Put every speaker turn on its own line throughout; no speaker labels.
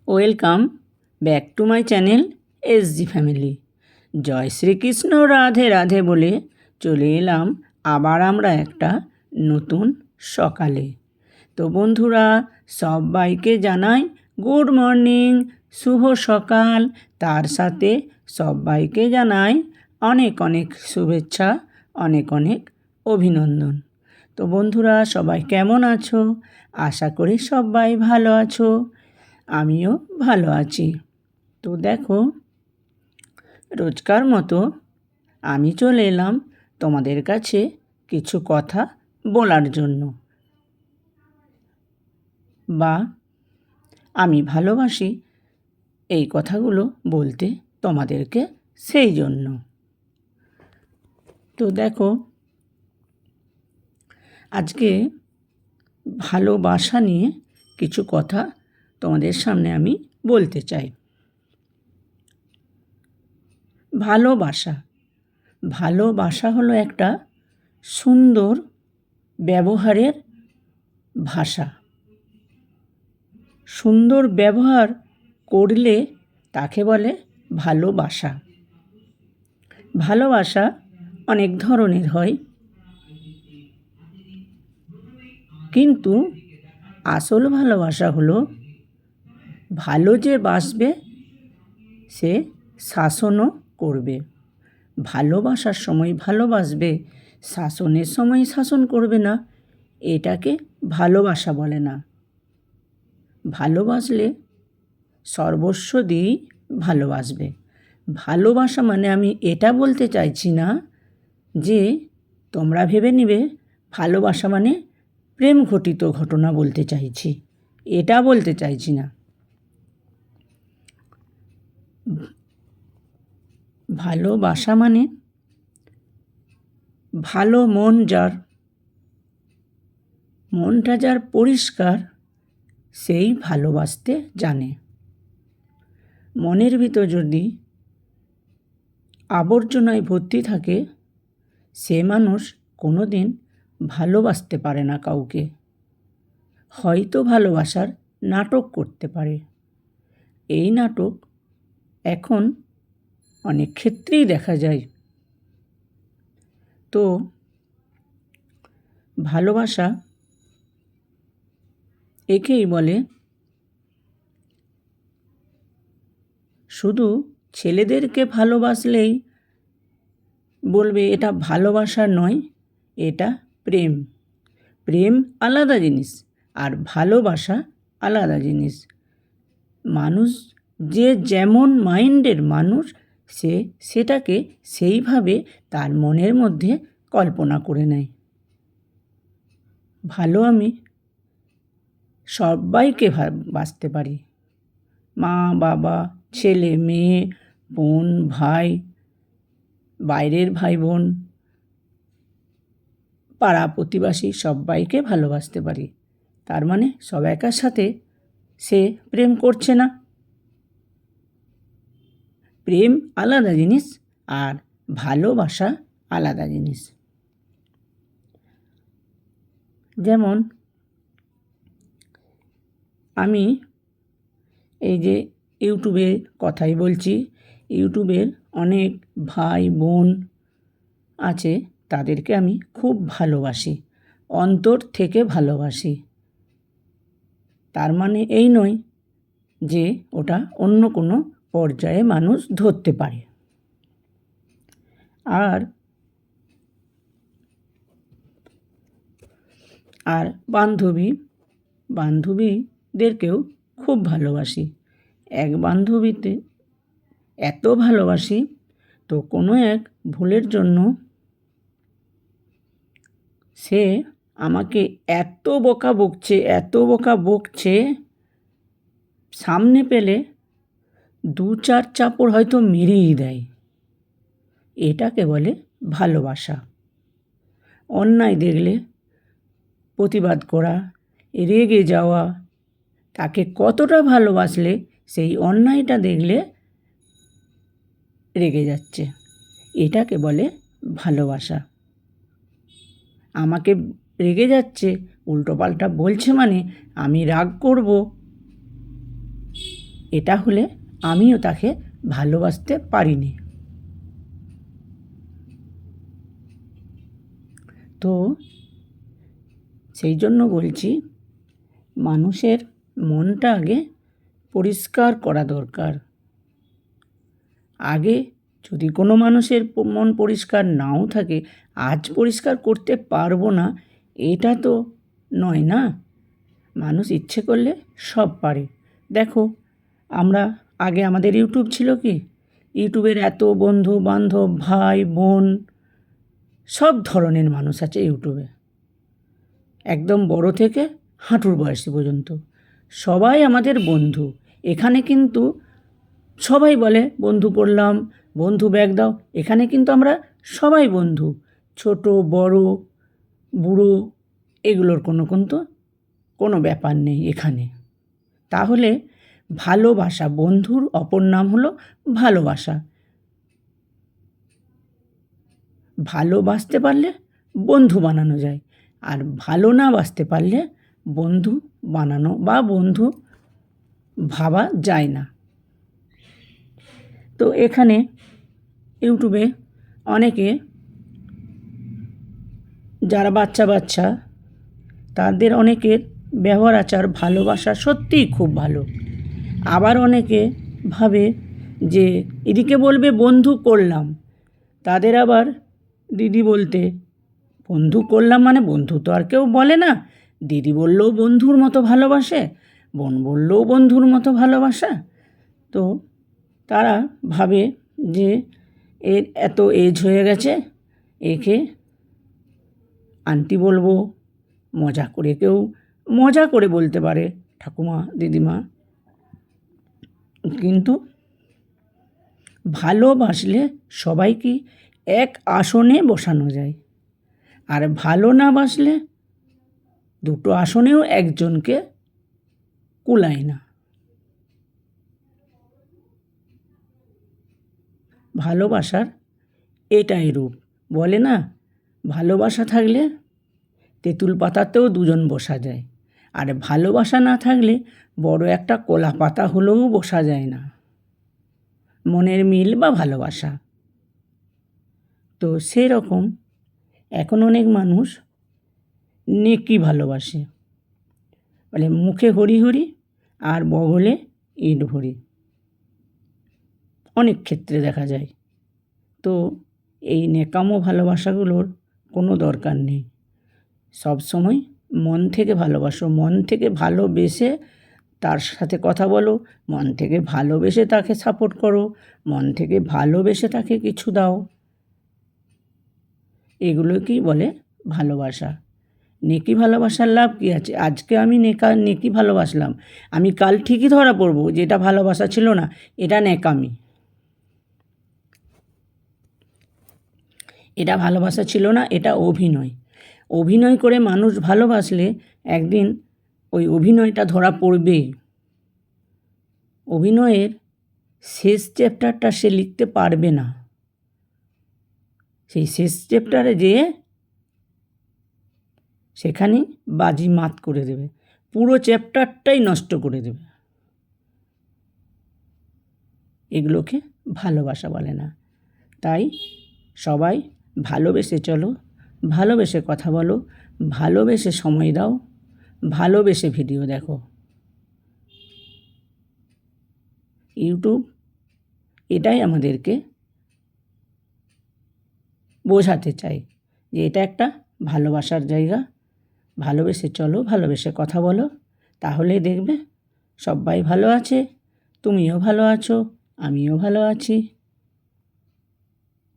Welcome back to my channel SG family. জয় শ্রীকৃষ্ণ, রাধে রাধে বলে চলে এলাম আবার আমরা একটা নতুন সকালে। তো বন্ধুরা, সবাইকে জানাই গুড মর্নিং, শুভ সকাল। তার সাথে সবাইকে জানাই অনেক অনেক শুভেচ্ছা, অনেক অনেক অভিনন্দন। তো বন্ধুরা, সবাই কেমন আছো? আশা করি সবাই ভালো আছো। আমিও ভালো আছি। তো দেখো, রোজকার মতো আমি চলে এলাম তোমাদের কাছে কিছু কথা বলার জন্য, বা আমি ভালোবাসি এই কথাগুলো বলতে তোমাদেরকে, সেই জন্য। তো দেখো, আজকে ভালোবাসা নিয়ে কিছু কথা তোমাদের সামনে আমি বলতে চাই। ভালোবাসা হলো একটা সুন্দর ব্যবহারের ভাষা। সুন্দর ব্যবহার করলে তাকে বলে ভালোবাসা। ভালোবাসা অনেক ধরনের হয়, কিন্তু আসল ভালোবাসা হলো ভালো যে বাসবে সে শাসনও করবে। ভালোবাসার সময় ভালোবাসবে, শাসনের সময় শাসন করবে না, এটাকে ভালোবাসা বলে না। ভালোবাসলে সর্বস্ব দিয়েই ভালোবাসবে। ভালোবাসা মানে আমি এটা বলতে চাইছি না যে তোমরা ভেবে নিবে ভালোবাসা মানে প্রেম ঘটিত ঘটনা বলতে চাইছি, এটা বলতে চাইছি না। ভালোবাসা মানে ভালো মন যার, মনটা যার পরিষ্কার, সেই ভালোবাসতে জানে। মনের ভিতর যদি আবর্জনায় ভর্তি থাকে, সে মানুষ কোনো দিন ভালোবাসতে পারে না কাউকে। হয়তো ভালোবাসার নাটক করতে পারে। এই নাটক এখন অনেক ক্ষেত্রেই দেখা যায়। তো ভালোবাসা একেই বলে, শুধু ছেলেদেরকে ভালোবাসলেই বলবে এটা ভালোবাসা নয়, এটা প্রেম। প্রেম আলাদা জিনিস আর ভালোবাসা আলাদা জিনিস। মানুষ যে যেমন মাইন্ডের মানুষ, সে সেটাকে সেইভাবে তার মনের মধ্যে কল্পনা করে নেয়। ভালো আমি সবাইকে বাসতে পারি, মা বাবা, ছেলে মেয়ে, বোন ভাই, বাইরের ভাই বোন, পাড়া প্রতিবেশী, সবাইকে ভালোবাসতে পারি। তার মানে সব একার সাথে সে প্রেম করছে না। প্রেম আলাদা জিনিস আর ভালোবাসা আলাদা জিনিস। যেমন আমি এই যে ইউটিউবের কথাই বলছি, ইউটিউবের অনেক ভাই বোন আছে, তাদেরকে আমি খুব ভালোবাসি, অন্তর থেকে ভালোবাসি। তার মানে এই নয় যে ওটা অন্য কোনো পর্যায়ে মানুষ ধরতে পারে। আর আর বান্ধবীদেরকেও খুব ভালোবাসি। এক বান্ধবীতে এত ভালোবাসি, তো কোনো এক ভুলের জন্য সে আমাকে এত বকা বকছে, সামনে পেলে 2-4 চাপড় হয়তো মেরেই দেয়। এটাকে বলে ভালোবাসা। অন্যায় দেখলে প্রতিবাদ করা, রেগে যাওয়া, তাকে কতটা ভালোবাসলে সেই অন্যায়টা দেখলে রেগে যাচ্ছে, এটাকে বলে ভালোবাসা। আমাকে রেগে যাচ্ছে, উল্টোপাল্টা বলছে মানে আমি রাগ করব, এটা হলে আমিও তাকে ভালোবাসতে পারিনি। তো সেই জন্য বলছি, মানুষের মনটা আগে পরিষ্কার করা দরকার। আগে যদি কোনো মানুষের মন পরিষ্কার নাও থাকে, আজ পরিষ্কার করতে পারবো না এটা তো নয় না। মানুষ ইচ্ছে করলে সব পারে। দেখো, আমরা আগে আমাদের ইউটিউব ছিল কি? ইউটিউবের এত বন্ধু বান্ধব, ভাই বোন, সব ধরনের মানুষ আছে ইউটিউবে, একদম বড় থেকে হাঁটুর বয়সী পর্যন্ত সবাই আমাদের বন্ধু। এখানে কিন্তু সবাই বলে বন্ধু পড়লাম, বন্ধু ব্যাগ দাও। এখানে কিন্তু আমরা সবাই বন্ধু, ছোট বড় বুড়ো, এগুলোর কোনো ব্যাপার নেই এখানে। তাহলে ভালোবাসা, বন্ধুর অপর নাম হলো ভালোবাসা। ভালোবাসতে পারলে বন্ধু বানানো যায়, আর ভালো না বাসতে পারলে বন্ধু বানানো বা বন্ধু ভাবা যায় না। তো এখানে ইউটিউবে অনেকে যারা বাচ্চা তাদের অনেকের ব্যবহার আচার ভালোবাসা সত্যিই খুব ভালো। আবার অনেকে ভাবে যে এদিকে বলবে বন্ধু করলাম, তাদের আবার দিদি বলতে, বন্ধু করলাম মানে বন্ধু তো আর কেউ বলে না। দিদি বললেও বন্ধুর মতো ভালোবাসে, বোন বললেও বন্ধুর মতো ভালোবাসা। তো তারা ভাবে যে এর এত এজ হয়ে গেছে, একে আন্টি বলবো। মজা করে বলতে পারে ঠাকুমা দিদিমা, কিন্তু ভালোবাসলে সবাইকে এক আসনে বসানো যায়। আর ভালো না বাসলে দুটো আসনেও একজনকে কুলায় না। ভালোবাসার এটাই রূপ। বলে না, ভালোবাসা থাকলে তেঁতুল পাতাতেও দুজন বসা যায়, আর ভালোবাসা না থাকলে বড় একটা কলা পাতা হলেও বসা যায় না। মনের মিল বা ভালোবাসা। তো সেরকম এখন অনেক মানুষ নেকি ভালোবাসে, বলে মুখে হরি হরি আর বগলে ইট ভরি, অনেক ক্ষেত্রে দেখা যায়। তো এই নেকামো ভালোবাসাগুলোর কোনো দরকার নেই। সব সময় মন থেকে ভালোবাসো, মন থেকে ভালোবেসে তার সাথে কথা বলো, মন থেকে ভালোবেসে তাকে সাপোর্ট করো, মন থেকে ভালোবেসে তাকে কিছু দাও। এগুলোকেই বলে ভালোবাসা। নেকি ভালোবাসার লাভ কী আছে? আজকে আমি নেকি ভালোবাসলাম, আমি কাল ঠিকই ধরা পড়বো যে এটা ভালোবাসা ছিল না, এটা নেকামি। এটা ভালোবাসা ছিল না, এটা অভিনয়। অভিনয় করে মানুষ ভালোবাসলে একদিন ওই অভিনয়টা ধরা পড়বেই। অভিনয়ের শেষ চ্যাপ্টারটা সে লিখতে পারবে না। সেই শেষ চ্যাপ্টারে যেয়ে সেখানে বাজি মাত করে দেবে, পুরো চ্যাপ্টারটাই নষ্ট করে দেবে। এগুলোকে ভালোবাসা বলে না। তাই সবাই ভালোবেসে চলো, ভালোবেসে কথা বলো, ভালোবেসে সময় দাও, ভালোবেসে ভিডিও দেখো। ইউটিউব এটাই আমাদেরকে বোঝাতে চাই যে এটা একটা ভালোবাসার জায়গা। ভালোবেসে চলো, ভালোবেসে কথা বলো, তাহলে দেখবে সবাই ভালো আছে, তুমিও ভালো আছো, আমিও ভালো আছি।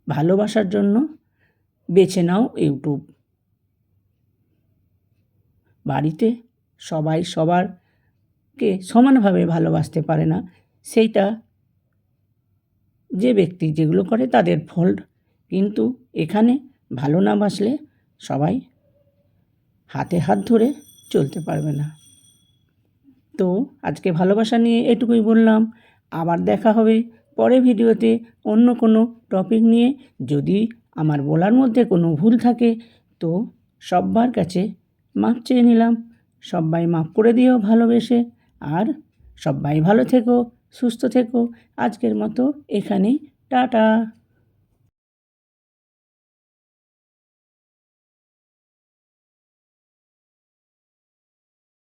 ভালোবাসার জন্য বেছে নাও ইউটিউব। বাড়িতে সবাই সবারকে সমানভাবে ভালোবাসতে পারে না, সেইটা যে ব্যক্তি যেগুলো করে তাদের ফল্ট। কিন্তু এখানে ভালো না বাসলে সবাই হাতে হাত ধরে চলতে পারবে না। তো আজকে ভালোবাসা নিয়ে এটুকুই বললাম। আবার দেখা হবে পরে ভিডিওতে অন্য কোনো টপিক নিয়ে। যদি আমার বলার মধ্যে কোনো ভুল থাকে তো সব্বার কাছে মাপ চেয়ে নিলাম। সবাই মাপ করে দিও ভালোবেসে। আর সবাই ভালো থেকো, সুস্থ থেকো। আজকের মতো এখানেই টাটা।